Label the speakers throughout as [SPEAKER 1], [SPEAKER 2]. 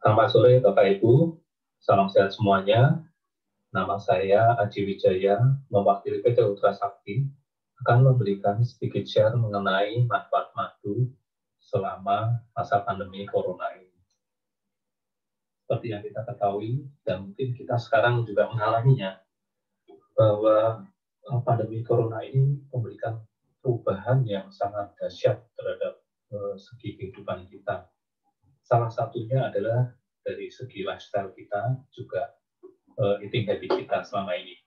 [SPEAKER 1] Selamat sore Bapak Ibu, salam sehat semuanya. Nama saya Aji Wijaya, mewakili PT Ultra Sakti, akan memberikan sedikit share mengenai manfaat madu selama masa pandemi Corona ini. Seperti yang kita ketahui, dan mungkin kita sekarang juga mengalaminya, bahwa pandemi Corona ini memberikan perubahan yang sangat dahsyat terhadap segi kehidupan kita. Salah satunya adalah dari segi lifestyle kita, juga eating habit kita selama ini.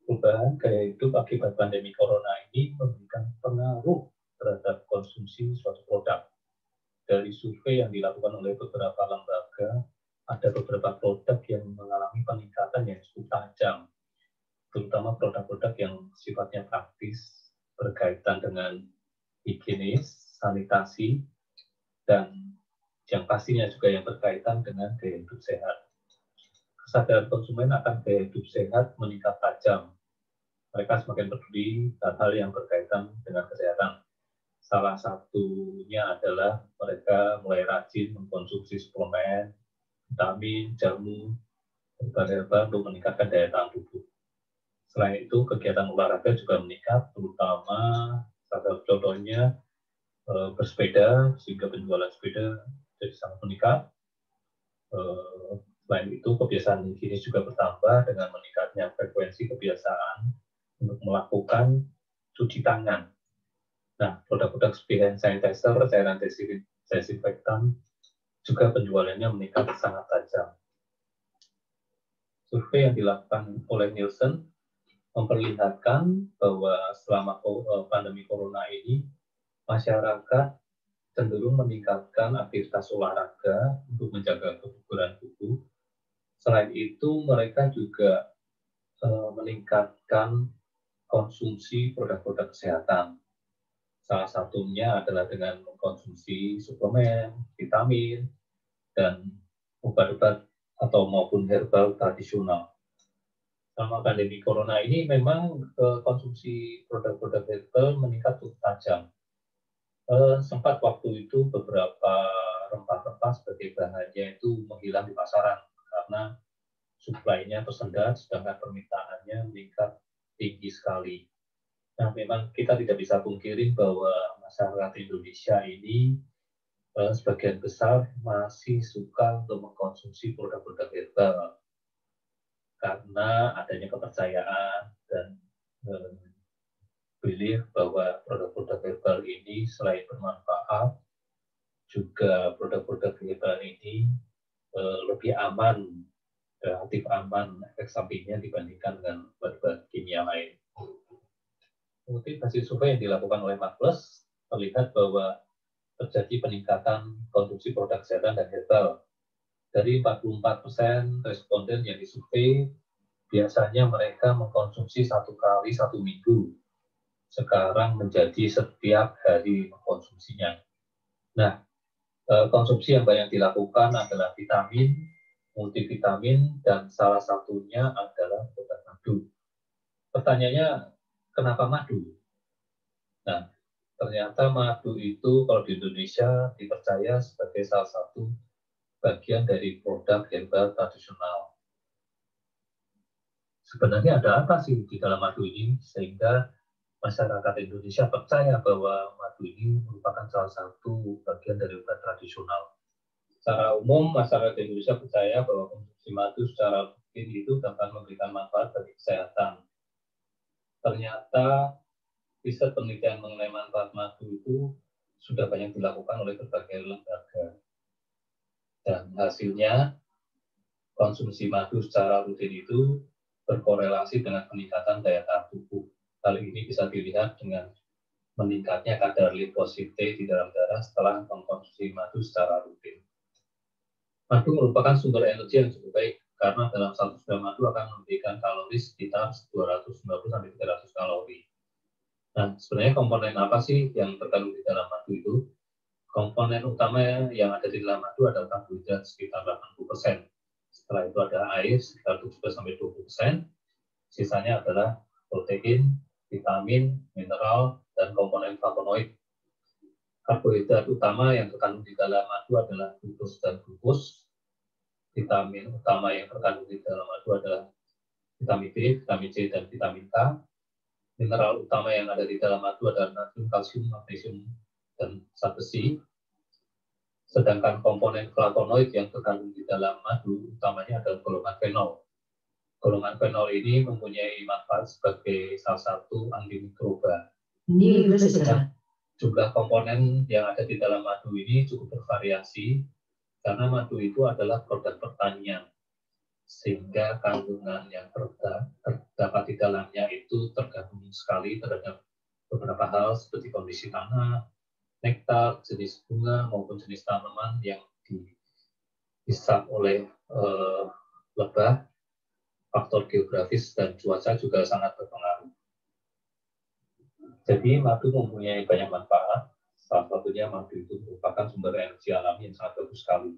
[SPEAKER 1] Perubahan gaya hidup akibat pandemi Corona ini memberikan pengaruh terhadap konsumsi suatu produk. Dari survei yang dilakukan oleh beberapa lembaga, ada beberapa produk yang mengalami peningkatan yang cukup tajam, terutama produk-produk yang sifatnya praktis, berkaitan dengan higienis, sanitasi, dan yang pastinya juga yang berkaitan dengan gaya hidup sehat. Kesadaran konsumen akan gaya hidup sehat meningkat tajam. Mereka semakin peduli hal-hal yang berkaitan dengan kesehatan. Salah satunya adalah mereka mulai rajin mengkonsumsi suplemen, vitamin, jamu, herbal untuk meningkatkan daya tahan tubuh. Selain itu, kegiatan olahraga juga meningkat, terutama salah satu contohnya bersepeda, sehingga penjualan sepeda jadi sangat meningkat. Selain itu, kebiasaan higienis juga bertambah dengan meningkatnya frekuensi kebiasaan untuk melakukan cuci tangan. Nah, produk-produk seperti hand sanitizer, cairan desinfektan, juga penjualannya meningkat sangat tajam. Survei yang dilakukan oleh Nielsen memperlihatkan bahwa selama pandemi Corona ini, masyarakat cenderung meningkatkan aktivitas olahraga untuk menjaga kebugaran tubuh. Selain itu, mereka juga meningkatkan konsumsi produk-produk kesehatan. Salah satunya adalah dengan mengkonsumsi suplemen, vitamin, dan obat-obat atau maupun herbal tradisional. Selama pandemi Corona ini memang konsumsi produk-produk herbal meningkat cukup tajam. Sempat waktu itu beberapa rempah-rempah sebagai bahannya itu menghilang di pasaran karena suplainya tersendat, sedangkan permintaannya meningkat tinggi sekali. Nah, memang kita tidak bisa pungkiri bahwa masyarakat Indonesia ini sebagian besar masih suka untuk mengkonsumsi produk-produk herbal karena adanya kepercayaan dan belief bahwa produk-produk herbal ini selain bermanfaat, juga produk-produk herbal ini lebih aman, relatif aman efek sampingnya dibandingkan dengan obat-obat kimia lain. Kemudian hasil survei yang dilakukan oleh Marvelous terlihat bahwa terjadi peningkatan konsumsi produk kesehatan dan herbal. Dari 44% responden yang disurvei, biasanya mereka mengkonsumsi 1 kali 1 minggu. Sekarang menjadi setiap hari mengkonsumsinya. Nah, konsumsi yang banyak dilakukan adalah vitamin, multivitamin, dan salah satunya adalah obat madu. Pertanyaannya, kenapa madu? Nah, ternyata madu itu kalau di Indonesia dipercaya sebagai salah satu bagian dari produk herbal tradisional. Sebenarnya ada apa sih di dalam madu ini sehingga masyarakat Indonesia percaya bahwa madu ini merupakan salah satu bagian dari obat tradisional? Secara umum, masyarakat Indonesia percaya bahwa konsumsi madu secara rutin itu dapat memberikan manfaat bagi kesehatan. Ternyata riset penelitian mengenai manfaat madu itu sudah banyak dilakukan oleh berbagai lembaga. Dan hasilnya, konsumsi madu secara rutin itu berkorelasi dengan peningkatan daya tahan tubuh. Hal ini bisa dilihat dengan meningkatnya kadar limfosit T di dalam darah setelah mengkonsumsi madu secara rutin. Madu merupakan sumber energi yang cukup baik karena dalam 1 gram madu akan memberikan kalori sekitar 290-300 kalori. Nah, sebenarnya komponen apa sih yang terkandung di dalam madu itu? Komponen utama yang ada di dalam madu adalah karbohidrat sekitar 80%. Setelah itu ada air sekitar 17-20%. Sisanya adalah protein, vitamin, mineral, dan komponen flavonoid. Karbohidrat utama yang terkandung di dalam madu adalah glukus dan glukos. Vitamin utama yang terkandung di dalam madu adalah vitamin B, vitamin C, dan vitamin K. Mineral utama yang ada di dalam madu adalah natrium, kalsium, magnesium, dan zat besi. Sedangkan komponen flavonoid yang terkandung di dalam madu utamanya adalah golongan fenol. Golongan fenol ini mempunyai manfaat sebagai salah satu antimikroba. Jumlah komponen yang ada di dalam madu ini cukup bervariasi karena madu itu adalah produk pertanian, sehingga kandungan yang terdapat di dalamnya itu tergantung sekali terhadap beberapa hal seperti kondisi tanah, nektar, jenis bunga maupun jenis tanaman yang dihisap oleh lebah. Faktor geografis dan cuaca juga sangat berpengaruh. Jadi madu mempunyai banyak manfaat. Salah satunya madu itu merupakan sumber energi alami yang sangat bagus sekali.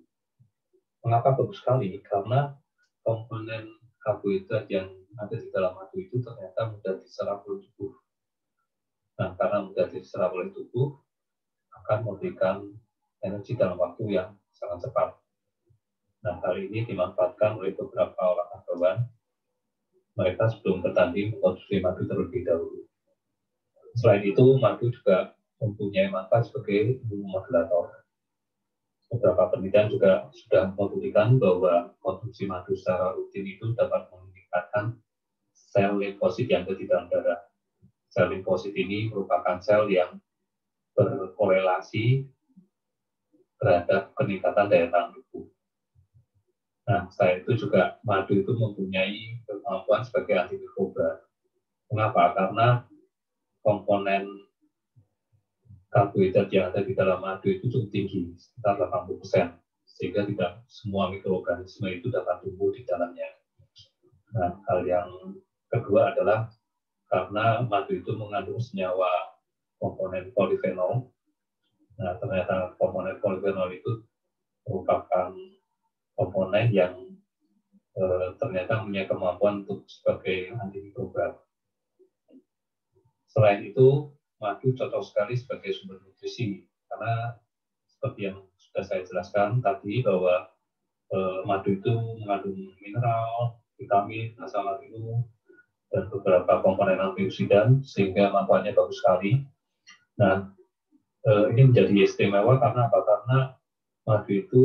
[SPEAKER 1] Mengapa bagus sekali? Karena komponen karbohidrat yang ada di dalam madu itu ternyata mudah diserap oleh tubuh. Nah, karena mudah diserap oleh tubuh, akan memberikan energi dalam waktu yang sangat cepat. Nah, hal ini dimanfaatkan oleh beberapa olahragawan. Mereka sebelum bertanding mengkonsumsi madu terlebih dahulu. Selain itu, madu juga mempunyai manfaat sebagai imunomodulator. Beberapa penelitian juga sudah membuktikan bahwa konsumsi madu secara rutin itu dapat meningkatkan sel limfosit yang ada di dalam darah. Sel limfosit ini merupakan sel yang berkorelasi terhadap peningkatan daya tahan tubuh. Nah, selain itu juga madu itu mempunyai kemampuan sebagai antimikroba. Mengapa? Karena komponen karbohidrat yang ada di dalam madu itu cukup tinggi, sekitar 80%, sehingga tidak semua mikroorganisme itu dapat tumbuh di dalamnya. Nah, hal yang kedua adalah karena madu itu mengandung senyawa komponen polifenol. Nah, ternyata komponen polifenol itu merupakan komponen yang ternyata punya kemampuan untuk sebagai antimikroba. Selain itu, madu cocok sekali sebagai sumber nutrisi, karena seperti yang sudah saya jelaskan tadi bahwa madu itu mengandung mineral, vitamin, asam amino, dan beberapa komponen antioksidan, sehingga manfaatnya bagus sekali. Nah, ini menjadi istimewa karena apa? Karena madu itu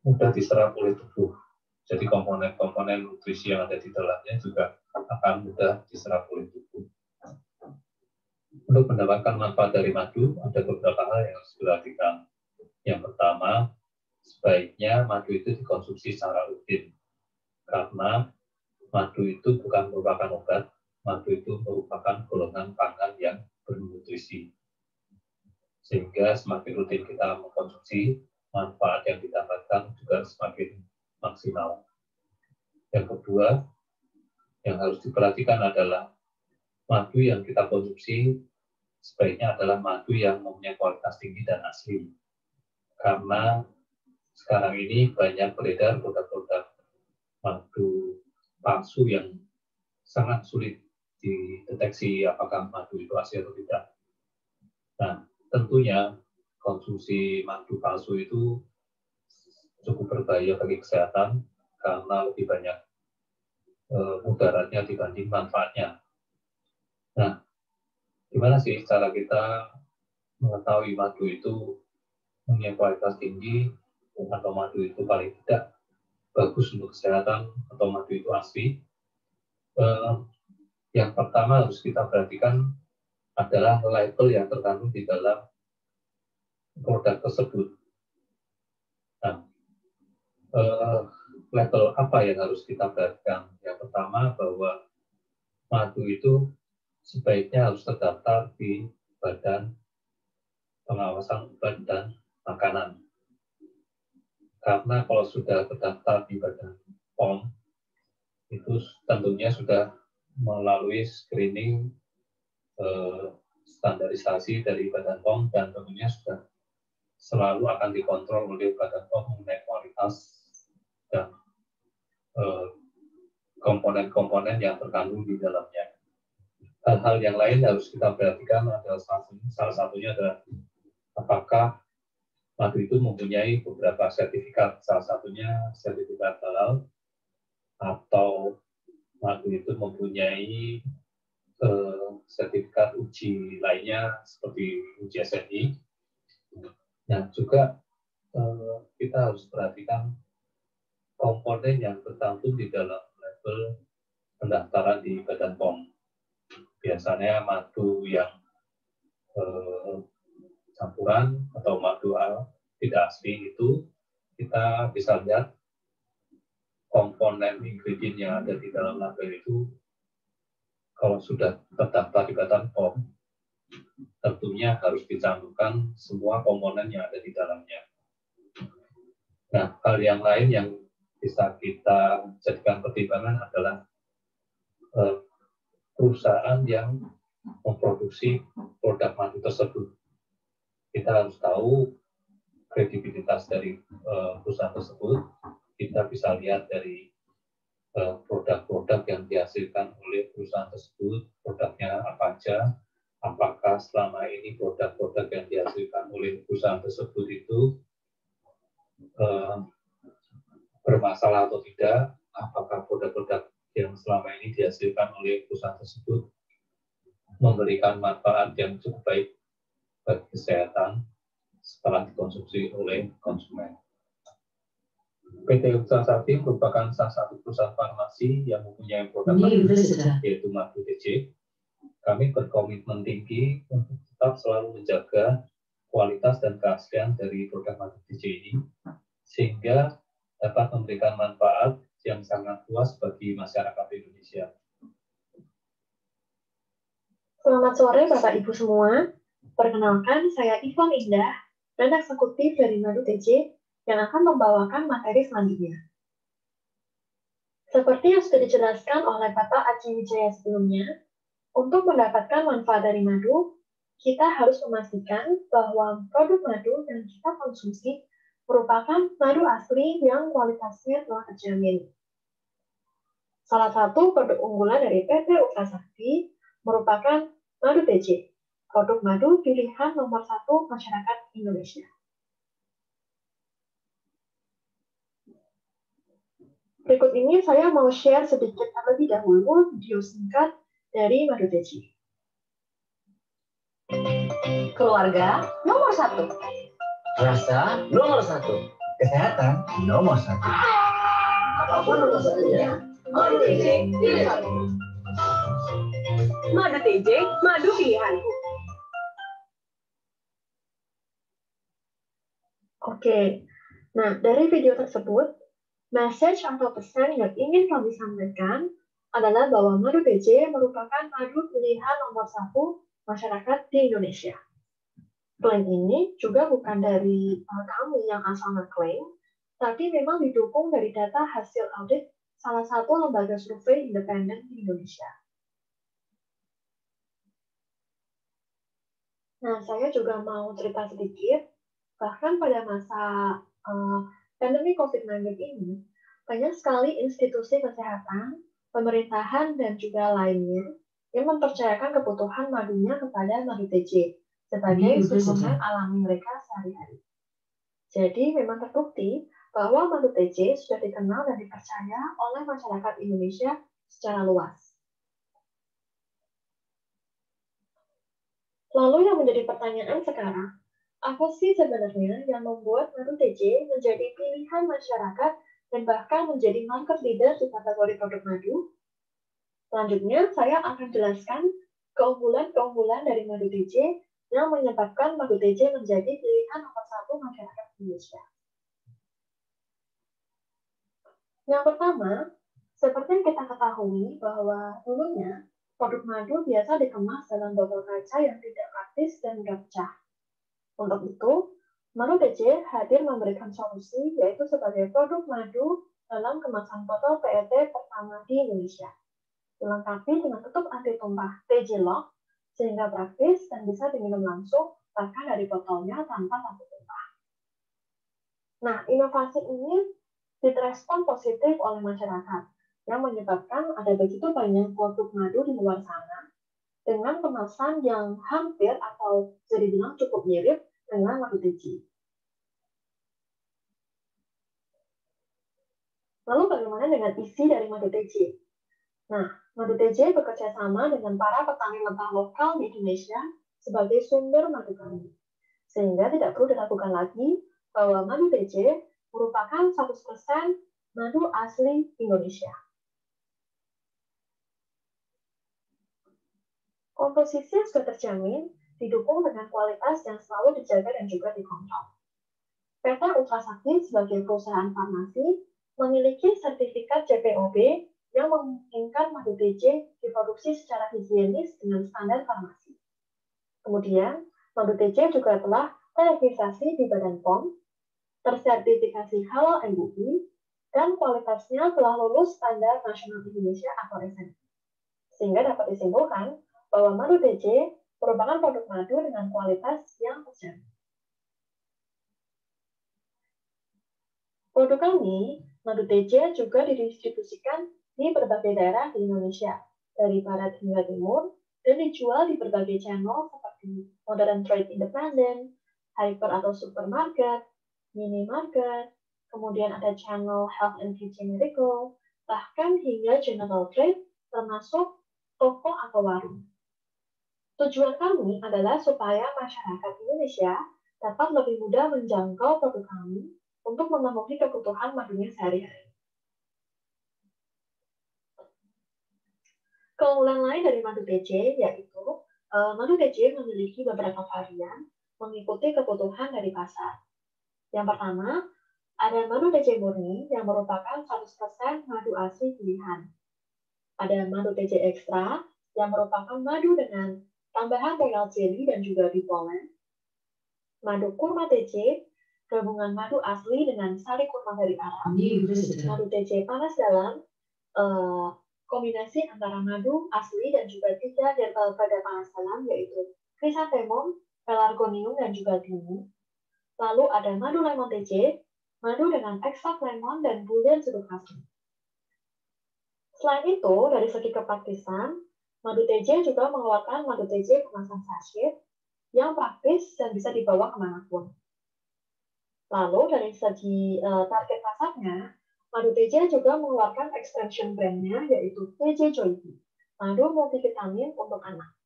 [SPEAKER 1] mudah diserap oleh tubuh. Jadi komponen-komponen nutrisi yang ada di dalamnya juga akan mudah diserap oleh tubuh. Untuk mendapatkan manfaat dari madu, ada beberapa hal yang harus diperhatikan. Yang pertama, sebaiknya madu itu dikonsumsi secara rutin. Karena madu itu bukan merupakan obat, madu itu merupakan golongan pangan yang bernutrisi. Sehingga semakin rutin kita mengkonsumsi, manfaat yang didapatkan juga semakin maksimal. Yang kedua, yang harus diperhatikan adalah madu yang kita konsumsi sebaiknya adalah madu yang mempunyai kualitas tinggi dan asli. Karena sekarang ini banyak beredar produk-produk madu palsu yang sangat sulit dideteksi apakah madu itu asli atau tidak. Nah, tentunya konsumsi madu palsu itu cukup berbahaya bagi kesehatan karena lebih banyak mudaratnya dibanding manfaatnya. Nah, gimana sih cara kita mengetahui madu itu mempunyai kualitas tinggi atau madu itu paling tidak bagus untuk kesehatan atau madu itu asli? Yang pertama harus kita perhatikan adalah label yang terkandung di dalam produk tersebut. Nah, label apa yang harus kita perhatikan? Yang pertama bahwa madu itu sebaiknya harus terdaftar di Badan Pengawasan Obat dan Makanan. Karena kalau sudah terdaftar di Badan POM, itu tentunya sudah melalui screening standarisasi dari Badan POM dan tentunya sudah selalu akan dikontrol oleh Badan POM mengenai kualitas dan komponen-komponen yang terkandung di dalamnya. Hal-hal yang lain harus kita perhatikan adalah salah satunya adalah apakah madu itu mempunyai beberapa sertifikat, salah satunya sertifikat halal, atau madu itu mempunyai sertifikat uji lainnya seperti uji SNI. Nah, juga kita harus perhatikan komponen yang tercantum di dalam label pendaftaran di Badan POM. Biasanya madu yang campuran atau madu tidak asli itu kita bisa lihat komponen ingredient yang ada di dalam label itu kalau sudah terdaftar di Badan POM tentunya harus dicantumkan semua komponen yang ada di dalamnya. Nah, hal yang lain yang bisa kita jadikan pertimbangan adalah perusahaan yang memproduksi produk madu tersebut. Kita harus tahu kredibilitas dari perusahaan tersebut. Kita bisa lihat dari produk-produk yang dihasilkan oleh perusahaan tersebut, produknya apa aja, apakah selama ini produk-produk yang dihasilkan oleh perusahaan tersebut itu bermasalah atau tidak, apakah produk-produk yang selama ini dihasilkan oleh perusahaan tersebut memberikan manfaat yang cukup baik bagi kesehatan setelah dikonsumsi oleh konsumen. PT Uksal Sakti merupakan salah satu perusahaan farmasi yang mempunyai produk madu, yaitu madu TJ. Kami berkomitmen tinggi untuk tetap selalu menjaga kualitas dan keaslian dari produk madu TJ ini, sehingga dapat memberikan manfaat yang sangat luas bagi masyarakat Indonesia.
[SPEAKER 2] Selamat sore Bapak Ibu semua. Perkenalkan, saya Ivan Indah, dan eksekutif dari Madu TJ yang akan membawakan materi selanjutnya. Seperti yang sudah dijelaskan oleh Bapak Aji Wijaya sebelumnya, untuk mendapatkan manfaat dari madu, kita harus memastikan bahwa produk madu yang kita konsumsi merupakan madu asli yang kualitasnya telah terjamin. Salah satu produk unggulan dari PT Uksal Sakti merupakan madu TJ, produk madu pilihan nomor 1 masyarakat Indonesia. Berikut ini saya mau share sedikit terlebih dahulu video singkat dari Madu TJ.
[SPEAKER 3] Keluarga nomor 1. Rasa nomor 1. Kesehatan nomor 1. Apapun nomor 1-nya, Madu TJ pilihanku.
[SPEAKER 4] Madu TJ, madu pilihanku.
[SPEAKER 2] Oke, nah dari video tersebut, message atau pesan yang ingin kami sampaikan adalah bahwa Madu TJ merupakan madu pilihan nomor 1 masyarakat di Indonesia. Klaim ini juga bukan dari kami yang asal ngeklaim, tapi memang didukung dari data hasil audit salah satu lembaga survei independen di Indonesia. Nah, saya juga mau cerita sedikit, bahkan pada masa pandemi COVID-19 ini, banyak sekali institusi kesehatan, pemerintahan, dan juga lainnya yang mempercayakan kebutuhan madunya kepada Madu TJ sebagai suplemen alami mereka sehari-hari. Jadi memang terbukti bahwa Madu TJ sudah dikenal dan dipercaya oleh masyarakat Indonesia secara luas. Lalu yang menjadi pertanyaan sekarang, apa sih sebenarnya yang membuat Madu TJ menjadi pilihan masyarakat dan bahkan menjadi market leader di kategori produk madu? Selanjutnya, saya akan jelaskan keunggulan-keunggulan dari Madu TJ yang menyebabkan Madu TJ menjadi pilihan nomor 1 masyarakat Indonesia. Yang pertama, seperti yang kita ketahui bahwa dulunya produk madu biasa dikemas dalam botol kaca yang tidak praktis dan mudah pecah. Untuk itu, Madu TJ hadir memberikan solusi yaitu sebagai produk madu dalam kemasan botol PET pertama di Indonesia. Dilengkapi dengan tutup anti tumpah TJ Lock sehingga praktis dan bisa diminum langsung bahkan dari botolnya tanpa lampu tumpah. Nah, inovasi ini direspon positif oleh masyarakat yang menyebabkan ada begitu banyak produk madu di luar sana dengan kemasan yang hampir atau bisa dibilang cukup mirip dengan madu TJ. Lalu bagaimana dengan isi dari madu TJ? Nah, madu TJ bekerja sama dengan para petani lebah lokal di Indonesia sebagai sumber madu kami. Sehingga tidak perlu diragukan lagi bahwa madu TJ merupakan 100% madu asli Indonesia. Komposisi sudah terjamin, didukung dengan kualitas yang selalu dijaga dan juga dikontrol. PT Ultra Sakti sebagai perusahaan farmasi memiliki sertifikat JPOB yang memungkinkan madu TJ diproduksi secara higienis dengan standar farmasi. Kemudian, madu TJ juga telah teregistrasi di Badan POM, tersertifikasi halal MUI, dan kualitasnya telah lulus standar nasional Indonesia atau SMP. Sehingga dapat disimpulkan bahwa madu TJ merupakan produk madu dengan kualitas yang terjamin. Produk kami, madu TJ juga didistribusikan di berbagai daerah di Indonesia, dari barat hingga timur, dan dijual di berbagai channel seperti modern trade independent, hyper atau supermarket, minimarket, kemudian ada channel health and beauty medical, bahkan hingga general trade, termasuk toko atau warung. Tujuan kami adalah supaya masyarakat Indonesia dapat lebih mudah menjangkau produk kami untuk memenuhi kebutuhan madunya sehari-hari. Keunggulan lain dari madu TJ yaitu madu TJ memiliki beberapa varian mengikuti kebutuhan dari pasar. Yang pertama, ada madu TJ murni yang merupakan 100% madu asli pilihan. Ada madu TJ ekstra yang merupakan madu dengan tambahan royal jelly dan juga bipolen. Madu kurma TJ, gabungan madu asli dengan sari kurma dari Arab. Madu TJ panas dalam, kombinasi antara madu asli dan juga 3 herbal pada panas dalam, yaitu chrysanthemum, pelargonium, dan juga timun. Lalu ada madu lemon TJ, madu dengan ekstrak lemon dan bulir jeruk asli. Selain itu, dari segi kepraktisan, madu TJ juga mengeluarkan madu TJ kemasan sachet yang praktis dan bisa dibawa kemanapun. Lalu dari segi target pasarnya, madu TJ juga mengeluarkan extension brand-nya yaitu TJ Joybi, madu multivitamin untuk anak.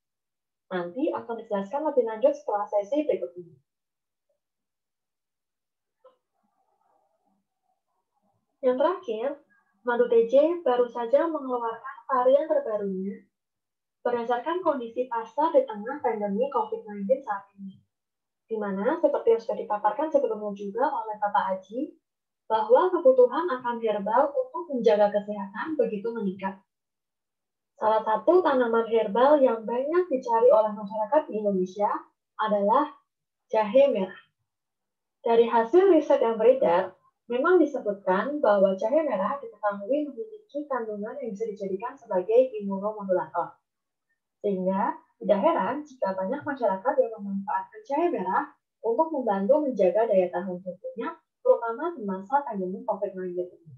[SPEAKER 2] Nanti akan dijelaskan lebih lanjut setelah sesi berikut ini. Yang terakhir, madu TJ baru saja mengeluarkan varian terbarunya berdasarkan kondisi pasar di tengah pandemi COVID-19 saat ini. Di mana, seperti yang sudah dipaparkan sebelumnya juga oleh Bapak Aji, bahwa kebutuhan akan herbal untuk menjaga kesehatan begitu meningkat. Salah satu tanaman herbal yang banyak dicari oleh masyarakat di Indonesia adalah jahe merah. Dari hasil riset yang beredar, memang disebutkan bahwa jahe merah diketahui memiliki kandungan yang bisa dijadikan sebagai imunomodulator. Sehingga tidak heran jika banyak masyarakat yang memanfaatkan jahe merah untuk membantu menjaga daya tahan tubuhnya, terutama di masa pandemi COVID-19 ini.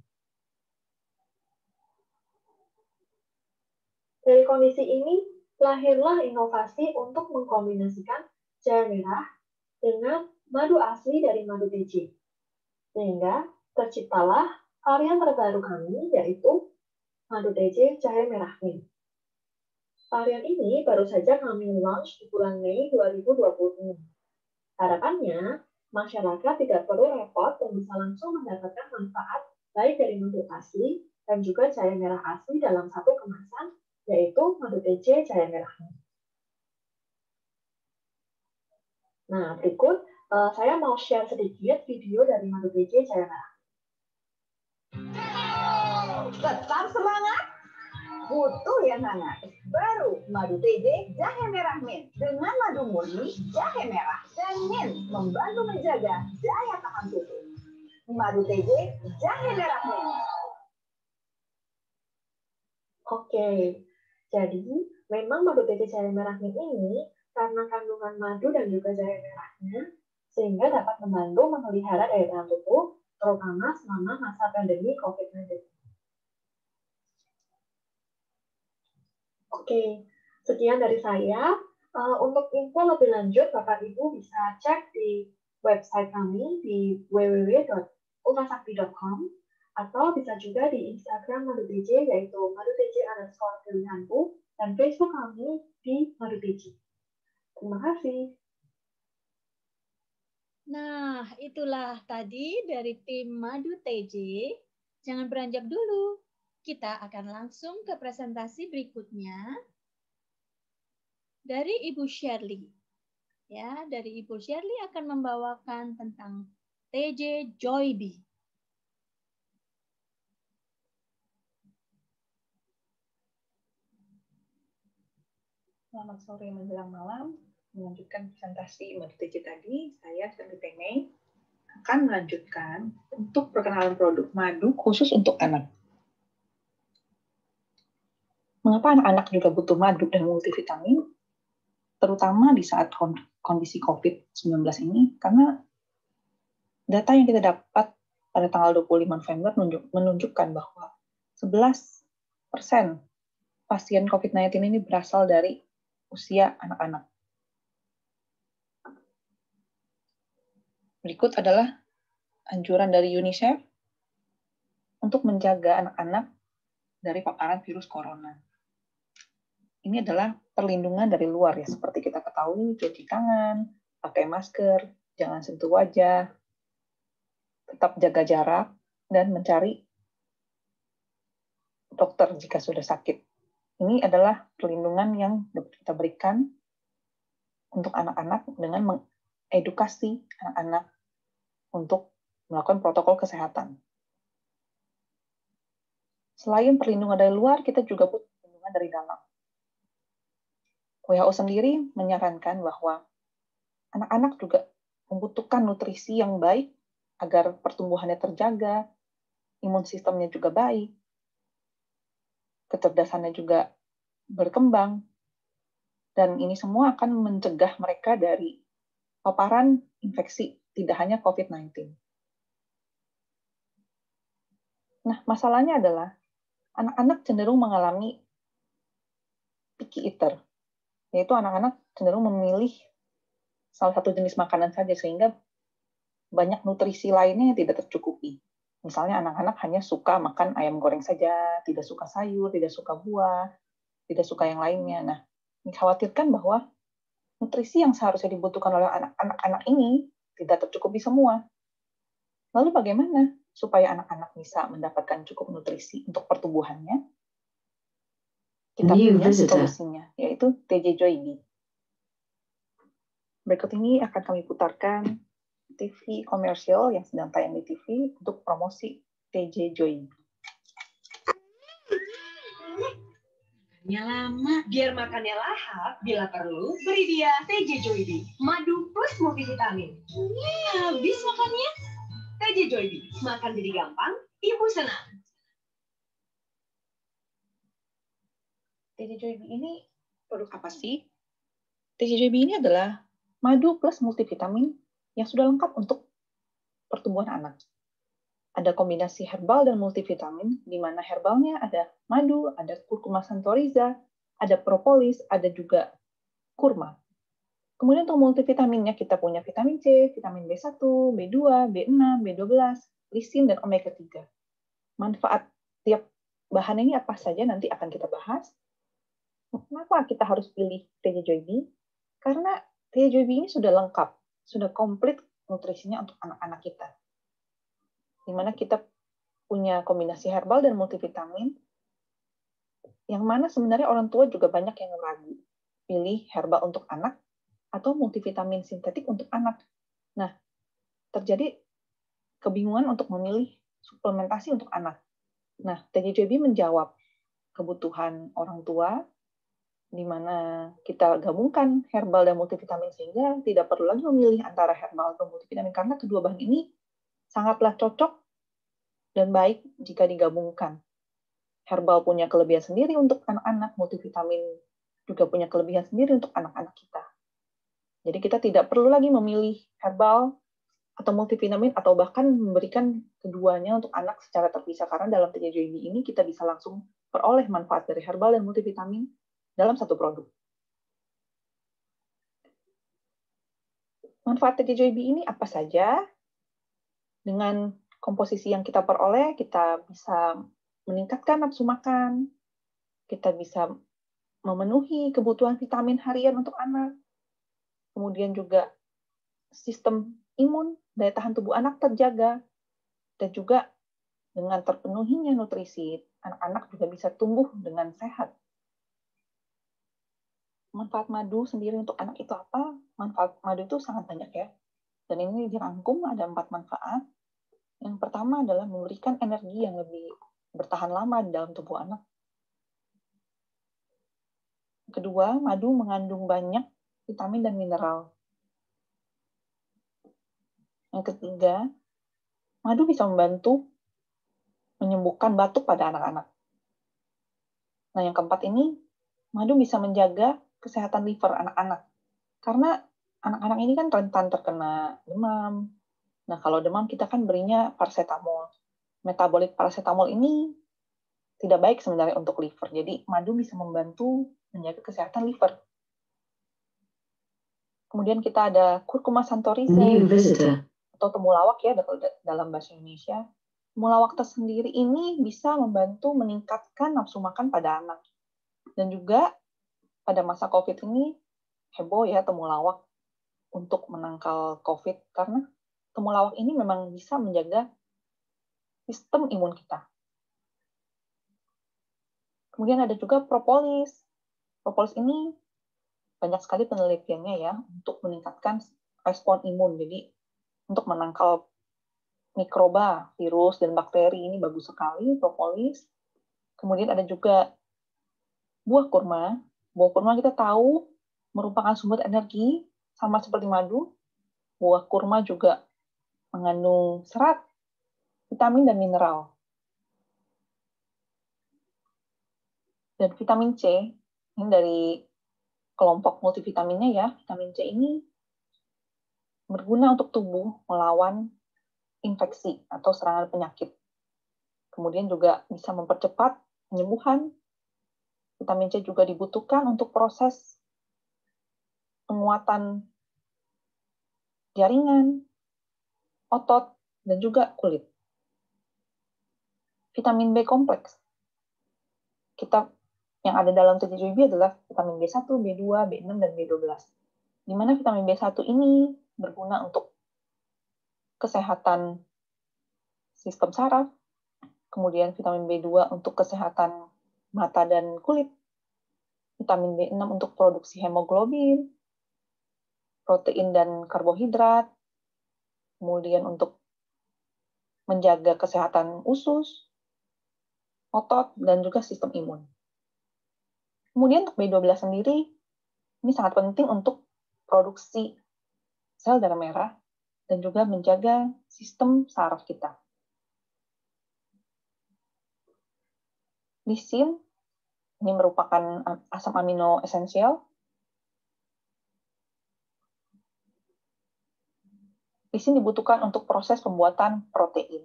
[SPEAKER 2] Dari kondisi ini, lahirlah inovasi untuk mengkombinasikan jahe merah dengan madu asli dari madu TJ. Sehingga terciptalah varian terbaru kami, yaitu madu TJ jahe merah mint. Varian ini baru saja kami launch di bulan Mei 2020. Harapannya, masyarakat tidak perlu repot dan bisa langsung mendapatkan manfaat baik dari madu asli dan juga jahe merah asli dalam satu kemasan, yaitu madu TJ jahe merah. Nah, berikut saya mau share sedikit video dari madu TJ jahe merah.
[SPEAKER 5] Tetap semangat, butuh yang hangat. Baru madu TJ jahe merah mint dengan madu murni jahe merah dan mint membantu menjaga daya tahan tubuh. Madu TJ jahe merah mint.
[SPEAKER 2] Oke, jadi memang madu TJ jahe merah mint ini karena kandungan madu dan juga jahe merahnya, sehingga dapat membantu memelihara daya tahan tubuh, terutama selama masa pandemi COVID-19. Oke, sekian dari saya. Untuk info lebih lanjut, Bapak Ibu bisa cek di website kami di www.ultrasakti.com atau bisa juga di Instagram Madu TJ yaitu Madu TJ_pilihanku dan Facebook kami di Madu TJ. Terima kasih.
[SPEAKER 6] Nah, itulah tadi dari tim Madu TJ. Jangan beranjak dulu. Kita akan langsung ke presentasi berikutnya dari Ibu Shirley. Ya, dari Ibu Shirley akan membawakan tentang TJ Joybi.
[SPEAKER 7] Selamat sore menjelang malam. Melanjutkan presentasi Madu TJ tadi, saya Shirley Tengeng akan melanjutkan untuk perkenalan produk madu khusus untuk anak. Mengapa anak-anak juga butuh madu dan multivitamin? Terutama di saat kondisi COVID-19 ini, karena data yang kita dapat pada tanggal 25 November menunjukkan bahwa 11% pasien COVID-19 ini berasal dari usia anak-anak. Berikut adalah anjuran dari UNICEF untuk menjaga anak-anak dari paparan virus corona. Ini adalah perlindungan dari luar ya, seperti kita ketahui, cuci tangan, pakai masker, jangan sentuh wajah, tetap jaga jarak, dan mencari dokter jika sudah sakit. Ini adalah perlindungan yang dapat kita berikan untuk anak-anak dengan mengedukasi anak-anak untuk melakukan protokol kesehatan. Selain perlindungan dari luar, kita juga butuh perlindungan dari dalam. WHO sendiri menyarankan bahwa anak-anak juga membutuhkan nutrisi yang baik agar pertumbuhannya terjaga, imun sistemnya juga baik, kecerdasannya juga berkembang, dan ini semua akan mencegah mereka dari paparan infeksi, tidak hanya COVID-19. Nah, masalahnya adalah anak-anak cenderung mengalami picky eater, yaitu anak-anak cenderung memilih salah satu jenis makanan saja, sehingga banyak nutrisi lainnya yang tidak tercukupi. Misalnya anak-anak hanya suka makan ayam goreng saja, tidak suka sayur, tidak suka buah, tidak suka yang lainnya. Nah, dikhawatirkan bahwa nutrisi yang seharusnya dibutuhkan oleh anak-anak ini tidak tercukupi semua. Lalu bagaimana supaya anak-anak bisa mendapatkan cukup nutrisi untuk pertumbuhannya? Kita punya solusinya, yaitu TJ Joybi. Berikut ini akan kami putarkan TV komersial yang sedang tayang di TV untuk promosi TJ Joybi.
[SPEAKER 4] Makannya lama, biar makannya lahap, bila perlu, beri dia TJ Joybi, madu plus multivitamin. Habis makannya, TJ Joybi, makan jadi gampang, ibu senang.
[SPEAKER 7] TJ Joybi ini produk apa sih? TJ Joybi ini adalah madu plus multivitamin yang sudah lengkap untuk pertumbuhan anak. Ada kombinasi herbal dan multivitamin, di mana herbalnya ada madu, ada kurkuma santoriza, ada propolis, ada juga kurma. Kemudian untuk multivitaminnya kita punya vitamin C, vitamin B1, B2, B6, B12, lisin, dan omega 3. Manfaat tiap bahan ini apa saja nanti akan kita bahas. Kenapa kita harus pilih TJ Joybi? Karena TJ Joybi ini sudah lengkap, sudah komplit nutrisinya untuk anak-anak kita. Di mana kita punya kombinasi herbal dan multivitamin, yang mana sebenarnya orang tua juga banyak yang ragu. Pilih herbal untuk anak atau multivitamin sintetik untuk anak. Nah, terjadi kebingungan untuk memilih suplementasi untuk anak. Nah, TJ Joybi menjawab kebutuhan orang tua, di mana kita gabungkan herbal dan multivitamin sehingga tidak perlu lagi memilih antara herbal atau multivitamin karena kedua bahan ini sangatlah cocok dan baik jika digabungkan. Herbal punya kelebihan sendiri untuk anak-anak, multivitamin juga punya kelebihan sendiri untuk anak-anak kita. Jadi kita tidak perlu lagi memilih herbal atau multivitamin atau bahkan memberikan keduanya untuk anak secara terpisah karena dalam TJ Joybi ini kita bisa langsung peroleh manfaat dari herbal dan multivitamin dalam satu produk. Manfaat TJJB ini apa saja? Dengan komposisi yang kita peroleh, kita bisa meningkatkan nafsu makan, kita bisa memenuhi kebutuhan vitamin harian untuk anak, kemudian juga sistem imun, daya tahan tubuh anak terjaga, dan juga dengan terpenuhinya nutrisi, anak-anak juga bisa tumbuh dengan sehat. Manfaat madu sendiri untuk anak itu apa? Manfaat madu itu sangat banyak ya. Dan ini dirangkum ada 4 manfaat. Yang pertama adalah memberikan energi yang lebih bertahan lama di dalam tubuh anak. Kedua, madu mengandung banyak vitamin dan mineral. Yang ketiga, madu bisa membantu menyembuhkan batuk pada anak-anak. Nah, yang keempat ini, madu bisa menjaga kesehatan liver anak-anak. Karena anak-anak ini kan rentan terkena demam. Nah, kalau demam kita kan berinya paracetamol. Metabolit paracetamol ini tidak baik sebenarnya untuk liver. Jadi, madu bisa membantu menjaga kesehatan liver. Kemudian kita ada curcuma santorica atau temulawak ya dalam bahasa Indonesia. Temulawak tersendiri ini bisa membantu meningkatkan nafsu makan pada anak. Dan juga pada masa COVID ini heboh ya temulawak untuk menangkal COVID karena temulawak ini memang bisa menjaga sistem imun kita. Kemudian ada juga propolis. Propolis ini banyak sekali penelitiannya ya untuk meningkatkan respon imun. Jadi untuk menangkal mikroba, virus, dan bakteri ini bagus sekali propolis. Kemudian ada juga buah kurma. Buah kurma kita tahu merupakan sumber energi sama seperti madu. Buah kurma juga mengandung serat, vitamin, dan mineral. Dan vitamin C, ini dari kelompok multivitaminnya ya, vitamin C ini berguna untuk tubuh melawan infeksi atau serangan penyakit. Kemudian juga bisa mempercepat penyembuhan. Vitamin C juga dibutuhkan untuk proses penguatan jaringan, otot, dan juga kulit. Vitamin B kompleks. Yang ada dalam TJJB adalah vitamin B1, B2, B6, dan B12. Di mana vitamin B1 ini berguna untuk kesehatan sistem saraf, kemudian vitamin B2 untuk kesehatan mata dan kulit, vitamin B6 untuk produksi hemoglobin, protein dan karbohidrat, kemudian untuk menjaga kesehatan usus, otot, dan juga sistem imun. Kemudian untuk B12 sendiri, ini sangat penting untuk produksi sel darah merah dan juga menjaga sistem saraf kita. Lisin, ini merupakan asam amino esensial. Lisin dibutuhkan untuk proses pembuatan protein.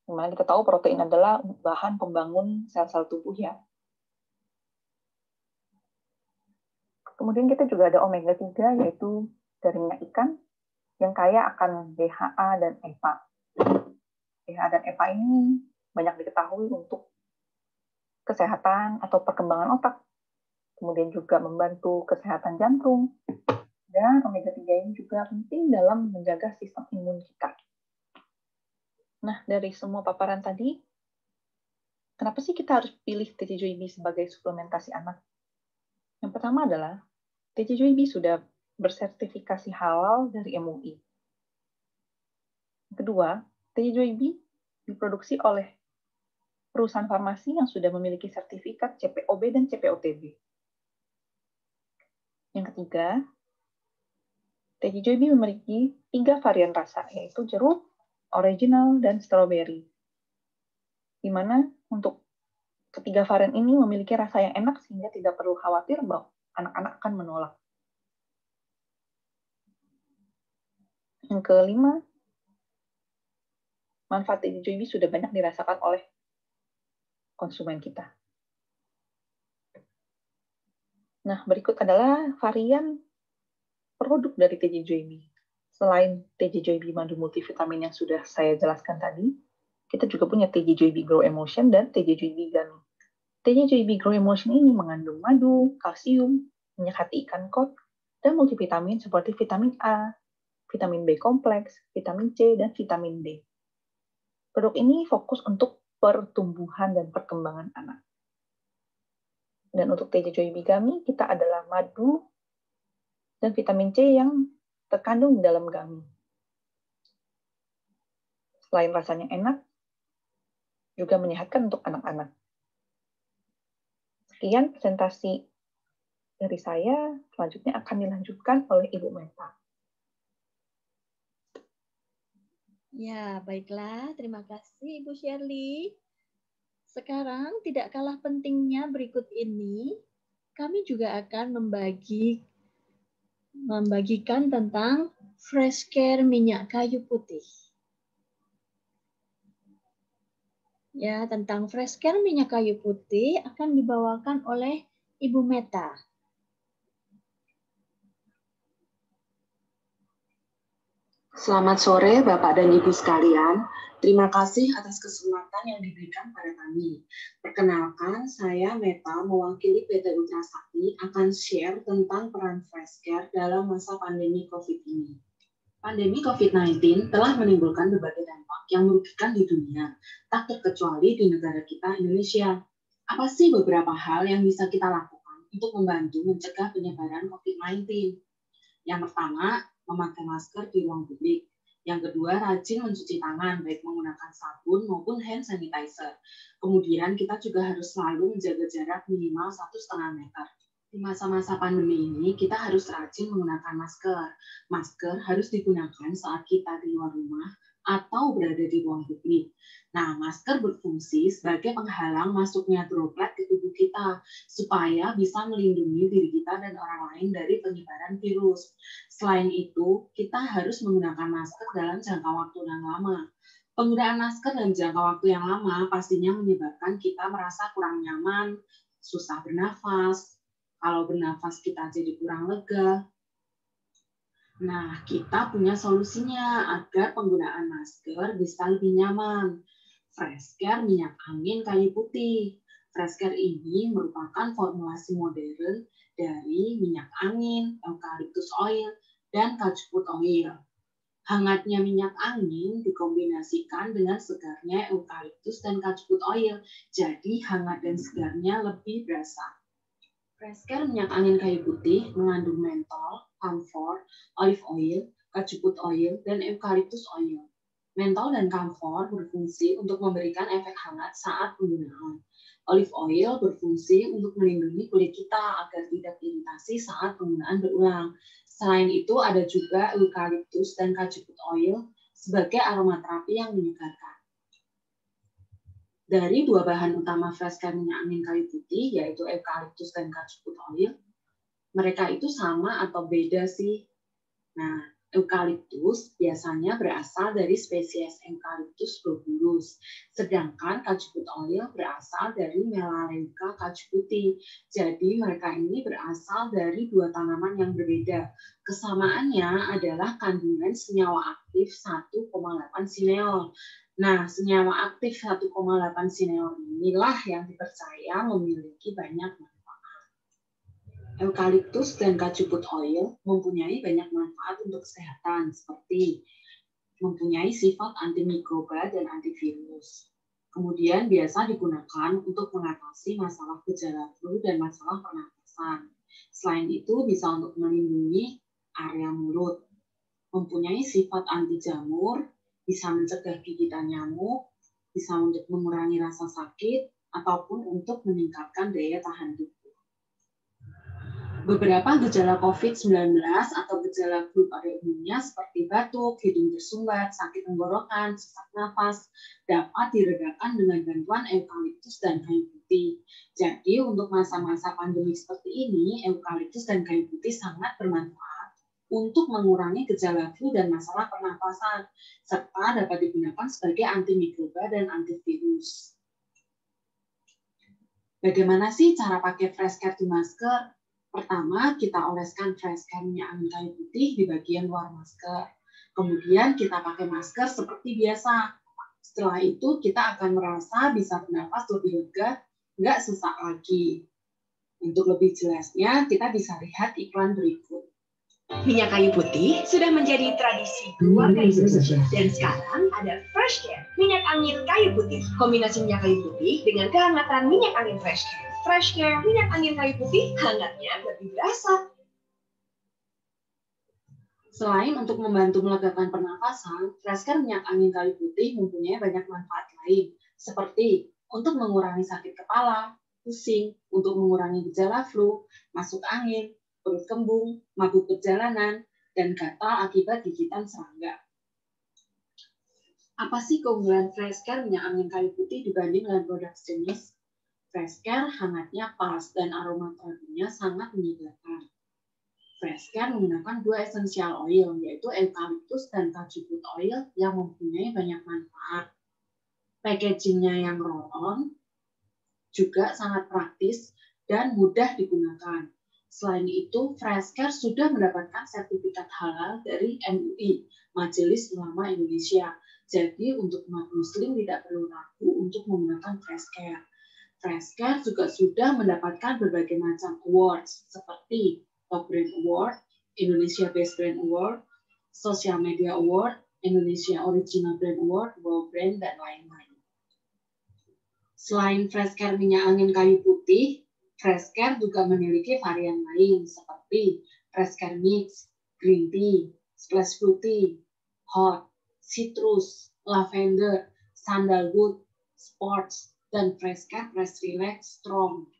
[SPEAKER 7] Dimana kita tahu protein adalah bahan pembangun sel-sel tubuh ya. Kemudian kita juga ada omega 3, yaitu dari minyak ikan, yang kaya akan DHA dan EPA. DHA dan EPA ini banyak diketahui untuk kesehatan atau perkembangan otak. Kemudian juga membantu kesehatan jantung. Dan omega 3 ini juga penting dalam menjaga sistem imun kita. Nah, dari semua paparan tadi, kenapa sih kita harus pilih TJJB sebagai suplementasi anak? Yang pertama adalah TJJB sudah bersertifikasi halal dari MUI. Kedua, TJJB diproduksi oleh perusahaan farmasi yang sudah memiliki sertifikat CPOB dan CPOTB. Yang ketiga, TJJB memiliki 3 varian rasa, yaitu jeruk, original, dan strawberry. Di mana untuk ketiga varian ini memiliki rasa yang enak sehingga tidak perlu khawatir bahwa anak-anak akan menolak. Yang kelima, manfaat TJJB sudah banyak dirasakan oleh konsumen kita. Nah, berikut adalah varian produk dari TJJB. Selain TJ Joybi madu multivitamin yang sudah saya jelaskan tadi, kita juga punya TJ Joybi Grow Emotion dan TJ Joybi Gummy. TJ Joybi Grow Emotion ini mengandung madu, kalsium, minyak hati ikan kod, dan multivitamin seperti vitamin A, vitamin B kompleks, vitamin C, dan vitamin D. Produk ini fokus untuk pertumbuhan dan perkembangan anak. Dan untuk TJ Joybi Gummy, kita adalah madu dan vitamin C yang terkandung di dalam gummy. Selain rasanya enak, juga menyehatkan untuk anak-anak. Sekian presentasi dari saya, selanjutnya akan dilanjutkan oleh Ibu Meta.
[SPEAKER 6] Ya, baiklah. Terima kasih Ibu Shirley. Sekarang tidak kalah pentingnya berikut ini, kami juga akan membagikan tentang fresh care minyak kayu putih. Ya, tentang fresh care minyak kayu putih akan dibawakan oleh Ibu Meta.
[SPEAKER 8] Selamat sore Bapak dan Ibu sekalian. Terima kasih atas kesempatan yang diberikan pada kami. Perkenalkan, saya Meta mewakili PT Ultra Sakti akan share tentang peran fresh care dalam masa pandemi COVID ini. Pandemi COVID-19 telah menimbulkan berbagai dampak yang merugikan di dunia, tak terkecuali di negara kita Indonesia. Apa sih beberapa hal yang bisa kita lakukan untuk membantu mencegah penyebaran COVID-19? Yang pertama, memakai masker di ruang publik. Yang kedua, rajin mencuci tangan, baik menggunakan sabun maupun hand sanitizer. Kemudian kita juga harus selalu menjaga jarak minimal 1,5 meter. Di masa-masa pandemi ini, kita harus rajin menggunakan masker. Masker harus digunakan saat kita di luar rumah atau berada di ruang publik. Nah, masker berfungsi sebagai penghalang masuknya droplet ke tubuh kita, supaya bisa melindungi diri kita dan orang lain dari penyebaran virus. Selain itu, kita harus menggunakan masker dalam jangka waktu yang lama. Penggunaan masker dalam jangka waktu yang lama pastinya menyebabkan kita merasa kurang nyaman, susah bernafas. Kalau bernafas kita jadi kurang lega. Nah, kita punya solusinya agar penggunaan masker bisa lebih nyaman. Fresh Care minyak angin kayu putih. Fresh Care ini merupakan formulasi modern dari minyak angin, eucalyptus oil, dan kajput oil. Hangatnya minyak angin dikombinasikan dengan segarnya eucalyptus dan kajput oil, jadi hangat dan segarnya lebih berasa. Fresh Care minyak angin kayu putih mengandung mentol, camphor, olive oil, kajput oil, dan eucalyptus oil. Mentol dan camphor berfungsi untuk memberikan efek hangat saat penggunaan. Olive oil berfungsi untuk melindungi kulit kita agar tidak iritasi saat penggunaan berulang. Selain itu, ada juga eucalyptus dan kajput oil sebagai aromaterapi yang menyegarkan. Dari dua bahan utama fresh care minyak angin kayu putih, yaitu eucalyptus dan kajput oil, mereka itu sama atau beda sih? Nah, eucalyptus biasanya berasal dari spesies Eucalyptus globulus, sedangkan kajput oil berasal dari Melaleuca kajputi. Jadi mereka ini berasal dari dua tanaman yang berbeda. Kesamaannya adalah kandungan senyawa aktif 1,8 sineol. Nah, senyawa aktif 1,8 sineol inilah yang dipercaya memiliki banyak manfaat. Eucalyptus dan kajput oil mempunyai banyak manfaat untuk kesehatan, seperti mempunyai sifat antimikroba dan antivirus. Kemudian biasa digunakan untuk mengatasi masalah gejala flu dan masalah pernapasan. Selain itu bisa untuk melindungi area mulut. Mempunyai sifat anti jamur, bisa mencegah gigitan nyamuk, bisa untuk mengurangi rasa sakit, ataupun untuk meningkatkan daya tahan tubuh. Beberapa gejala COVID-19 atau gejala flu pada umumnya seperti batuk, hidung tersumbat, sakit tenggorokan, sesak nafas dapat diredakan dengan bantuan eucalyptus dan kayu putih. Jadi untuk masa-masa pandemi seperti ini, eucalyptus dan kayu putih sangat bermanfaat untuk mengurangi gejala flu dan masalah pernapasan, serta dapat digunakan sebagai antimikroba dan antivirus. Bagaimana sih cara pakai fresh care di masker? Pertama, kita oleskan fresh care minyak angin kayu putih di bagian luar masker. Kemudian kita pakai masker seperti biasa. Setelah itu kita akan merasa bisa bernafas lebih lega, nggak sesak lagi. Untuk lebih jelasnya, kita bisa lihat iklan berikut.
[SPEAKER 4] Minyak kayu putih sudah menjadi tradisi keluarga Indonesia. Dan sekarang ada Fresh Care, minyak angin kayu putih. Kombinasi minyak kayu putih dengan kehangatan minyak angin Fresh Care. Fresh Care, minyak angin kayu putih, hangatnya lebih berasa.
[SPEAKER 8] Selain untuk membantu melegakan pernafasan, Fresh Care minyak angin kayu putih mempunyai banyak manfaat lain, seperti untuk mengurangi sakit kepala, pusing, untuk mengurangi gejala flu, masuk angin, perut kembung, mabuk perjalanan, dan gatal akibat gigitan serangga. Apa sih keunggulan Fresh Care minyak angin kayu putih dibanding dengan produk sejenis? Fresh Care hangatnya pas dan aromaterapinya sangat menyegarkan. Fresh Care menggunakan 2 essential oil, yaitu eucalyptus dan cajuput oil yang mempunyai banyak manfaat. Packagingnya yang roll-on juga sangat praktis dan mudah digunakan. Selain itu, Fresh Care sudah mendapatkan sertifikat halal dari MUI, Majelis Ulama Indonesia. Jadi, untuk umat muslim tidak perlu ragu untuk menggunakan Fresh Care. Fresh Care juga sudah mendapatkan berbagai macam awards, seperti Top Brand Award, Indonesia Best Brand Award, Social Media Award, Indonesia Original Brand Award, Wow Brand, dan lain-lain. Selain Fresh Care minyak angin kayu putih, Fresh Care juga memiliki varian lain seperti Fresh Care Mix, Green Tea, Splash Fruity, Hot, Citrus, Lavender, Sandalwood, Sports, dan Fresh Care Fresh Relax Strong.